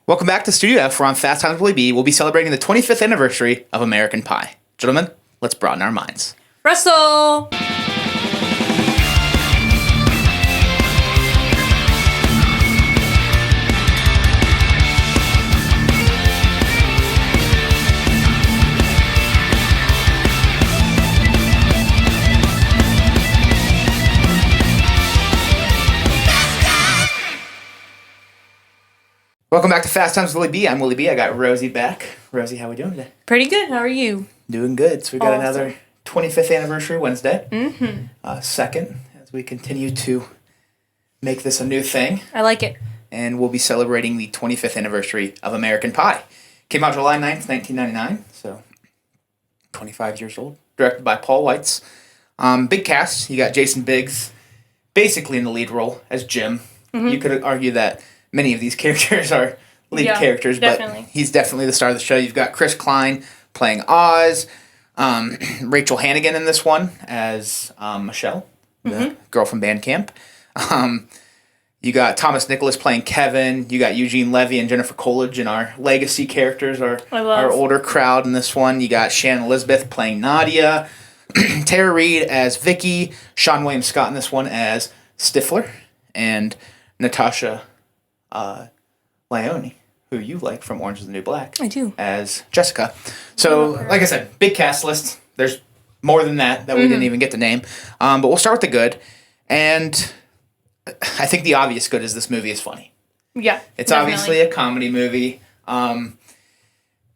Welcome back to Studio F. We're on Fast Times at Willy B. We'll be celebrating the 25th anniversary of American Pie. Gentlemen, let's broaden our minds. Russell! Welcome back to Fast Times with Willy B. I'm Willy B. I got Rosie back. Rosie, how are we doing today? Pretty good. How are you? Doing good. So we got Awesome. another 25th anniversary Wednesday. Mm-hmm. Second, as we continue to make this a new thing. I like it. And we'll be celebrating the 25th anniversary of American Pie. Came out July 9th, 1999, so 25 years old. Directed by Paul Weitz. Big cast. You got Jason Biggs, basically in the lead role as Jim. Mm-hmm. You could argue that many of these characters are lead characters, definitely. but he's definitely the star of the show. You've got Chris Klein playing Oz, Rachel Hannigan in this one as Michelle, the girl from band camp. You got Thomas Nicholas playing Kevin. You got Eugene Levy and Jennifer Coolidge, and our legacy characters, our older crowd in this one. You got Shannon Elizabeth playing Nadia, Tara Reid as Vicky, Sean William Scott in this one as Stifler, and Natasha Lyonne, who you like from Orange is the New Black. I do. As Jessica. So, like I said, big cast list. There's more than that we didn't even get to name. But we'll start with the good. And I think the obvious good is this movie is funny. Yeah, It's obviously a comedy movie.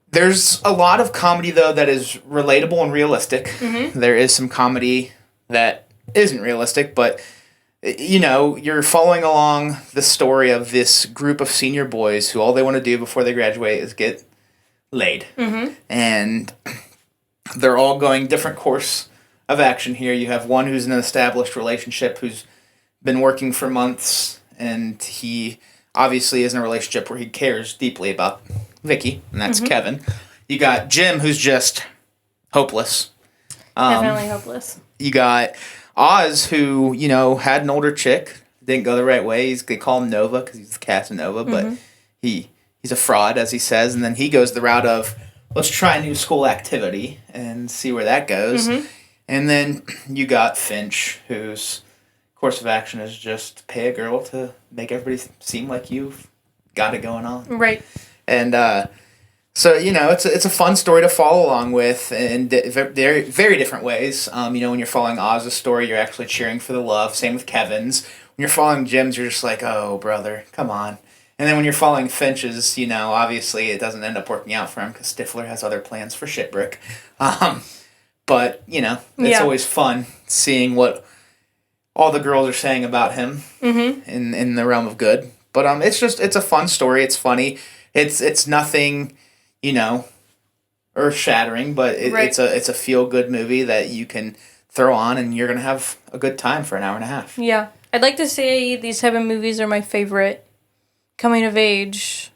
There's a lot of comedy, though, that is relatable and realistic. Mm-hmm. There is some comedy that isn't realistic, but you know, you're following along the story of this group of senior boys who all they want to do before they graduate is get laid. Mm-hmm. And they're all going different course of action here. You have one who's in an established relationship who's been working for months, and he obviously is in a relationship where he cares deeply about Vicky, and that's Kevin. You got Jim, who's just hopeless. Definitely hopeless. You got Oz, who, you know, had an older chick, didn't go the right way. They call him Nova because he's the Casanova, but he's a fraud, as he says. And then he goes the route of, let's try a new school activity and see where that goes. And then you got Finch, whose course of action is just pay a girl to make everybody seem like you've got it going on. Right. And so, you know, it's a fun story to follow along with in very, very different ways. You know, when you're following Oz's story, you're actually cheering for the love. Same with Kevin's. When you're following Jim's, you're just like, oh, brother, come on. And then when you're following Finch's, you know, obviously it doesn't end up working out for him because Stifler has other plans for Shitbrick. But, you know, it's always fun seeing what all the girls are saying about him in the realm of good. But it's a fun story. It's funny. It's nothing, you know, earth-shattering, but it's a feel-good movie that you can throw on and you're going to have a good time for an hour and a half. Yeah. I'd like to say these type of movies are my favorite coming of age.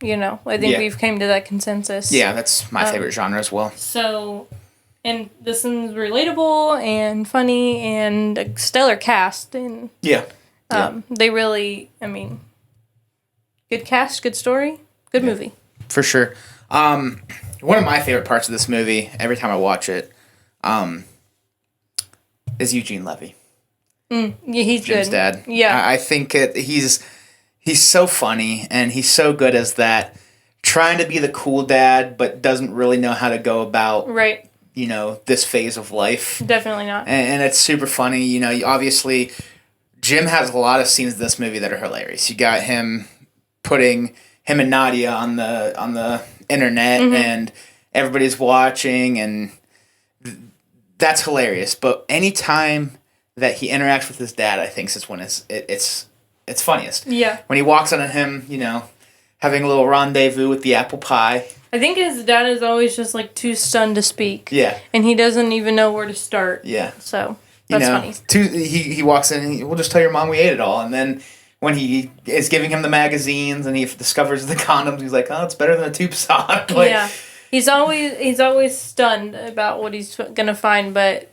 You know, I think we've came to that consensus. Yeah, that's my favorite genre as well. So, and this one's relatable and funny and a stellar cast. And they really, I mean, good cast, good story, good movie. For sure. One of my favorite parts of this movie, every time I watch it, is Eugene Levy. Yeah, he's Jim's good. dad. Yeah. I think he's so funny, and he's so good as that, trying to be the cool dad, but doesn't really know how to go about, you know, this phase of life. Definitely not. And it's super funny. You know, obviously, Jim has a lot of scenes in this movie that are hilarious. You got him putting him and Nadia on the internet, and everybody's watching, and that's hilarious. But anytime that he interacts with his dad, I think is when it's funniest. Yeah. When he walks on him, you know, having a little rendezvous with the apple pie. I think his dad is always just like too stunned to speak. Yeah. And he doesn't even know where to start. Yeah. So that's funny. He walks in and we'll just tell your mom we ate it all, and then when he is giving him the magazines and he discovers the condoms, he's like, oh, it's better than a tube sock. Like, yeah. He's always stunned about what he's gonna find, but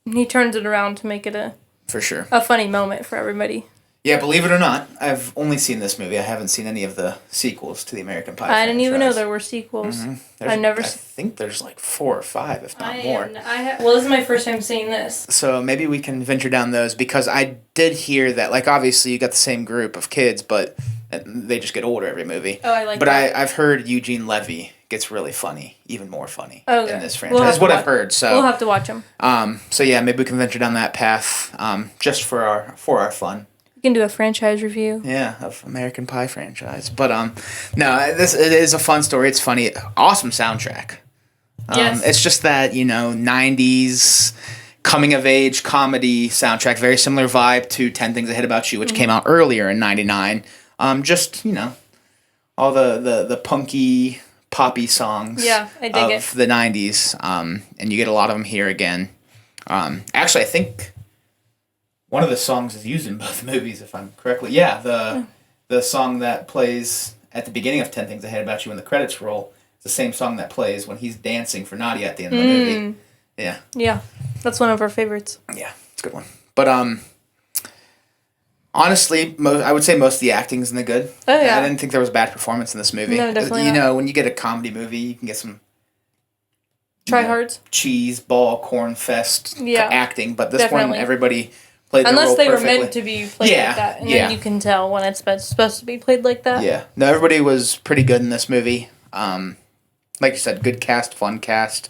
he turns it around to make it for sure a funny moment for everybody. Yeah, believe it or not, I've only seen this movie. I haven't seen any of the sequels to the American Pie I didn't even know there were sequels. I think there's like 4 or 5, if not more. Well, this is my first time seeing this. So maybe we can venture down those, because I did hear that, like, obviously you got the same group of kids, but they just get older every movie. Oh, I like that. But I've heard Eugene Levy gets really funny, even more funny in this franchise. That's what I've heard. So we'll have to watch them. So yeah, maybe we can venture down that path, just for our fun. We can do a franchise review. Yeah, of American Pie franchise. But no, it is a fun story. It's funny. Awesome soundtrack. Yes. It's just that, 90s coming of age comedy soundtrack, very similar vibe to 10 Things I Hate About You, which came out earlier in 99. Just, all the punky, poppy songs I dig of the 90s. And you get a lot of them here again. Actually, I think one of the songs is used in both movies, if I'm correctly. Yeah, the song that plays at the beginning of 10 Things I Hate About You when the credits roll is the same song that plays when he's dancing for Nadia at the end of the movie. Yeah. Yeah, that's one of our favorites. Yeah, it's a good one. But honestly, I would say most of the acting's in the good. Oh, yeah. I didn't think there was a bad performance in this movie. No, definitely not. When you get a comedy movie, you can get some tryhards, cheese ball corn fest acting, but this definitely. one everybody played their unless role they perfectly. were meant to be played like that, and then you can tell when it's supposed to be played like that. Yeah, no, everybody was pretty good in this movie. Like you said, good cast, fun cast.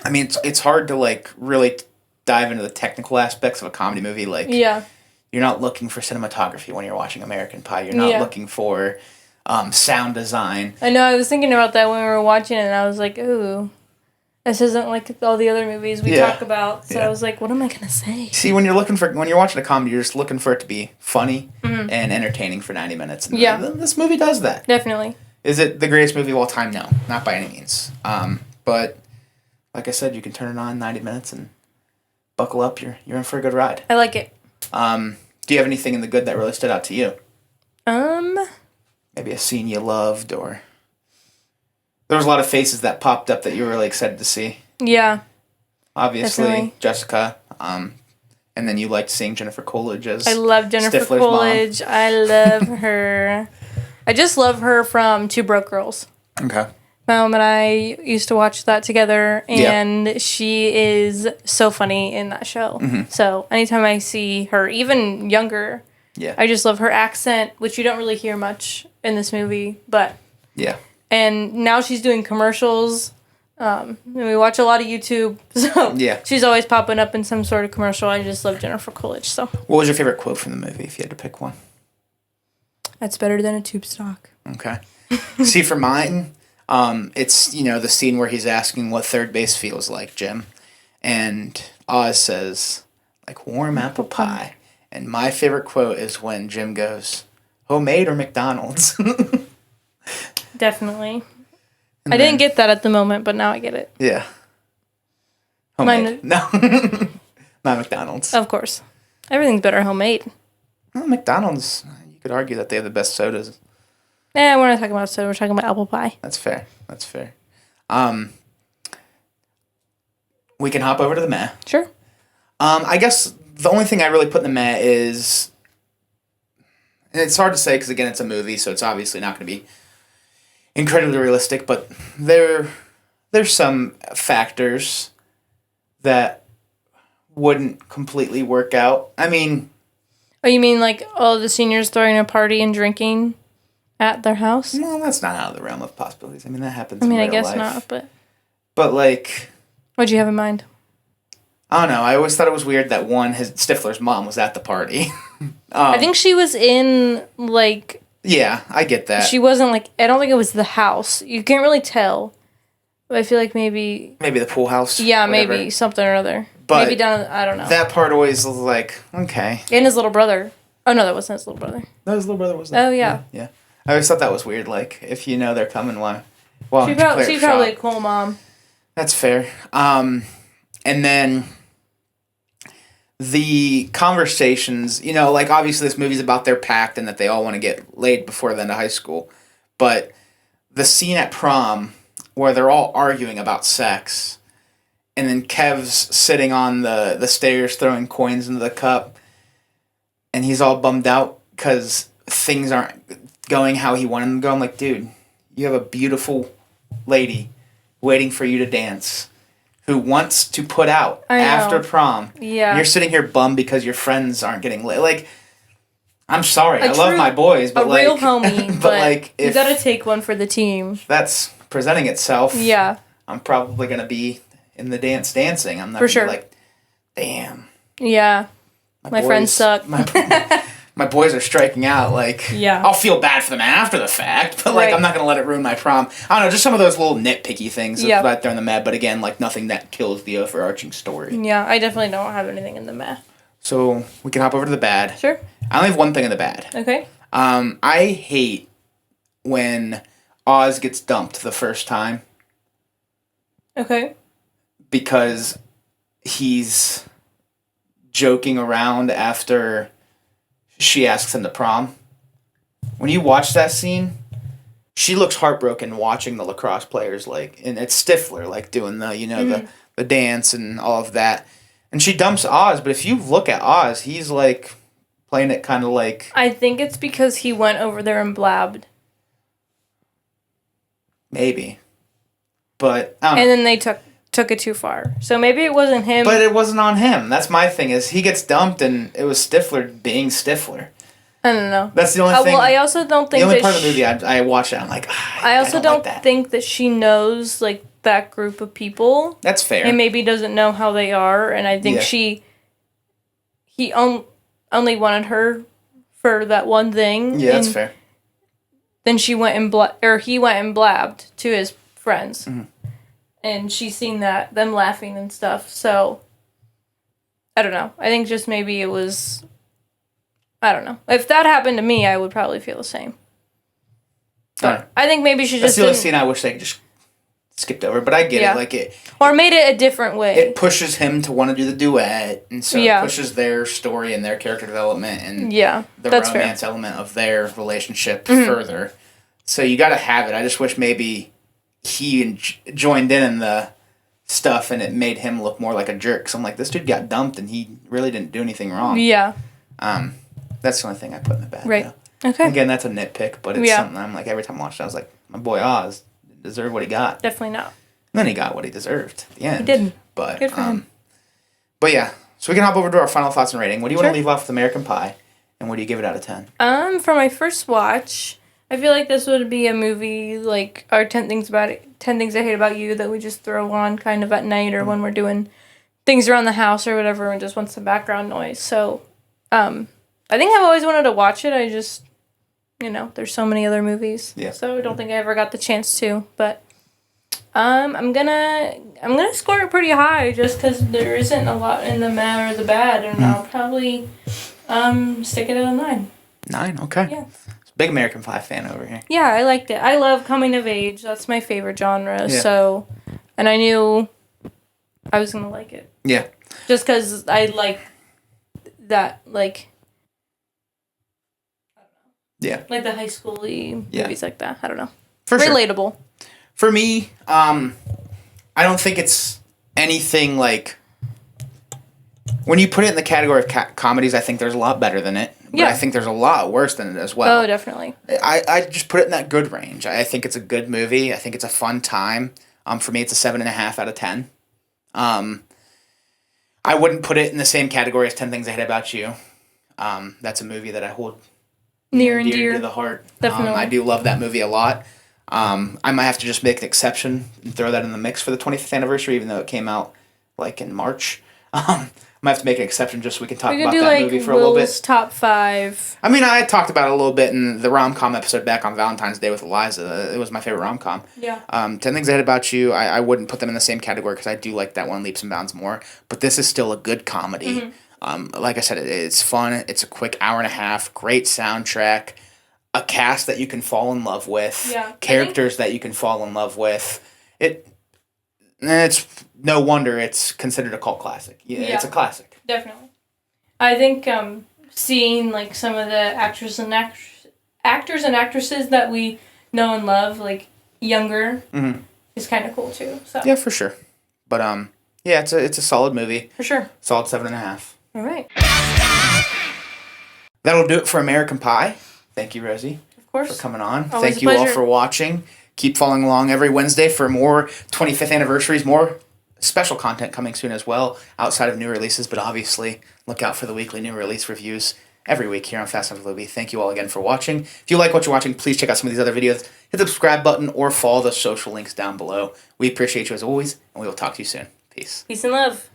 I mean, it's hard to like really dive into the technical aspects of a comedy movie. Like, you're not looking for cinematography when you're watching American Pie. You're not looking for sound design. I know. I was thinking about that when we were watching it, and I was like, ooh. This isn't like all the other movies we talk about, so I was like, what am I going to say? See, when you're watching a comedy, you're just looking for it to be funny and entertaining for 90 minutes. And this movie does that. Definitely. Is it the greatest movie of all time? No, not by any means. But like I said, you can turn it on 90 minutes and buckle up. You're in for a good ride. I like it. Do you have anything in the good that really stood out to you? Maybe a scene you loved, or there was a lot of faces that popped up that you were really excited to see. Yeah. Obviously, definitely. Jessica. And then you liked seeing Jennifer Coolidge as I love Jennifer Stifler's Coolidge. mom. I love her. I just love her from Two Broke Girls. Okay. My mom and I used to watch that together, and she is so funny in that show. So anytime I see her, even younger, I just love her accent, which you don't really hear much in this movie, but and now she's doing commercials. And we watch a lot of YouTube, so she's always popping up in some sort of commercial. I just love Jennifer Coolidge. So, what was your favorite quote from the movie, if you had to pick one? That's better than a tube stock. Okay. See, for mine, it's the scene where he's asking what third base feels like, Jim, and Oz says, like warm apple pie. And my favorite quote is when Jim goes, homemade or McDonald's? Definitely. I didn't get that at the moment, but now I get it. Yeah. Homemade. No. Not McDonald's. Of course. Everything's better homemade. Well, McDonald's, you could argue that they have the best sodas. We're not talking about soda. We're talking about apple pie. That's fair. We can hop over to the meh. Sure. I guess the only thing I really put in the meh is, and it's hard to say because, again, it's a movie, so it's obviously not going to be incredibly realistic, but there's some factors that wouldn't completely work out. I mean... Oh, you mean like all the seniors throwing a party and drinking at their house? Well, that's not out of the realm of possibilities. I mean, that happens in real life. I guess not, but... But, like... What'd you have in mind? I don't know. I always thought it was weird that Stifler's mom was at the party. I think she was in, like... Yeah, I get that. She wasn't, like... I don't think it was the house. You can't really tell. But I feel like maybe... Maybe the pool house? Yeah, whatever. Maybe something or other. But maybe down... I don't know. That part always was like, okay. And his little brother. Oh, no, that wasn't his little brother. No, his little brother was there. Oh, yeah. Yeah. I always thought that was weird. Like, if you know they're coming, why? Well, she's probably a cool mom. That's fair. And then... the conversations, like obviously this movie's about their pact and that they all want to get laid before the end of high school. But the scene at prom where they're all arguing about sex and then Kev's sitting on the stairs throwing coins into the cup. and he's all bummed out because things aren't going how he wanted them to go. I'm like, dude, you have a beautiful lady waiting for you to dance who wants to put out after prom. Yeah. You're sitting here bummed because your friends aren't getting lit. Like, I'm sorry. I love my boys, but real homie. but like, if you gotta take one for the team. That's presenting itself. Yeah. I'm probably gonna be in the dancing. I'm not gonna be like, damn. Yeah. My friends suck. My boys are striking out. Like, yeah. I'll feel bad for them after the fact, but like, I'm not gonna let it ruin my prom. I don't know, just some of those little nitpicky things that I throw in the meh. But again, like nothing that kills the overarching story. Yeah, I definitely don't have anything in the meh. So we can hop over to the bad. Sure. I only have one thing in the bad. Okay. I hate when Oz gets dumped the first time. Okay. Because he's joking around after she asks him to prom. When you watch that scene, she looks heartbroken watching the lacrosse players, like, and it's Stifler, like, doing the, the dance and all of that. And she dumps Oz, but if you look at Oz, he's, like, playing it kind of like... I think it's because he went over there and blabbed. Maybe. But, I don't know. And then they took it too far. So maybe it wasn't him. But it wasn't on him. That's my thing, is he gets dumped, and it was Stifler being Stifler. I don't know. That's the only thing. Well, I also don't think the only part of the movie I watched it, I'm like, I also don't think that she knows, like, that group of people. That's fair. And maybe doesn't know how they are, and I think he only wanted her for that one thing. Yeah, that's fair. Then she went and he went and blabbed to his friends. Mm-hmm. And she's seen them laughing and stuff, so I don't know. I think just maybe it was, I don't know. If that happened to me, I would probably feel the same. But I think maybe she just That's the only scene I wish they just skipped over, but I get it. Like or made it a different way. It pushes him to want to do the duet, and so it pushes their story and their character development and the romance element of their relationship further. So you got to have it. I just wish maybe he joined in the stuff and it made him look more like a jerk. So I'm like, this dude got dumped and he really didn't do anything wrong. Yeah. That's the only thing I put in the bad. Right. Though. Okay. Again, that's a nitpick, but it's something I'm like, every time I watched it, I was like, my boy Oz deserved what he got. Definitely not. And then he got what he deserved at the end. He didn't. But, good for him. But yeah, so we can hop over to our final thoughts and rating. What do you want to leave off with American Pie? And what do you give it out of 10? For my first watch, I feel like this would be a movie like our 10 Things I Hate About You that we just throw on kind of at night or when we're doing things around the house or whatever and just want some background noise. So, I think I've always wanted to watch it. I just, there's so many other movies. Yeah. So I don't think I ever got the chance to. But I'm gonna score it pretty high just because there isn't a lot in the meh or the bad, and I'll probably stick it at a 9. 9, okay. Yeah. Big American Pie fan over here. Yeah, I liked it. I love coming of age. That's my favorite genre. Yeah. So, and I knew I was gonna like it. Yeah. Just because I like that, like. I don't know. Yeah. Like the high school-y movies like that. I don't know. For relatable. Sure. For me, I don't think it's anything like. When you put it in the category of comedies, I think there's a lot better than it. But I think there's a lot worse than it as well. Oh, definitely. I just put it in that good range. I think it's a good movie. I think it's a fun time. For me, it's a 7.5 out of 10. I wouldn't put it in the same category as 10 Things I Hate About You. That's a movie that I hold near and dear to the heart. Definitely. I do love that movie a lot. I might have to just make an exception and throw that in the mix for the 25th anniversary, even though it came out like in March. I might have to make an exception just so we can talk about that movie for a little bit. Top 5. I mean, I talked about it a little bit in the rom-com episode back on Valentine's Day with Eliza. It was my favorite rom-com. Yeah. 10 Things I Hate About You, I wouldn't put them in the same category because I do like that one leaps and bounds more. But this is still a good comedy. Mm-hmm. Like I said, it's fun. It's a quick hour and a half. Great soundtrack. A cast that you can fall in love with. Yeah. Characters that you can fall in love with. It's no wonder it's considered a cult classic. Yeah, it's a classic. Definitely. I think seeing like some of the actors and actresses that we know and love, like younger, is kind of cool too. So yeah, for sure. But it's a solid movie. For sure. Solid 7.5. All right. That'll do it for American Pie. Thank you, Rosie. Of course. For coming on. Always Thank you all for watching. Keep following along every Wednesday for more 25th anniversaries, more special content coming soon as well, outside of new releases, but obviously look out for the weekly new release reviews every week here on Fast and Luby. Thank you all again for watching. If you like what you're watching, please check out some of these other videos. Hit the subscribe button or follow the social links down below. We appreciate you as always, and we will talk to you soon. Peace. Peace and love.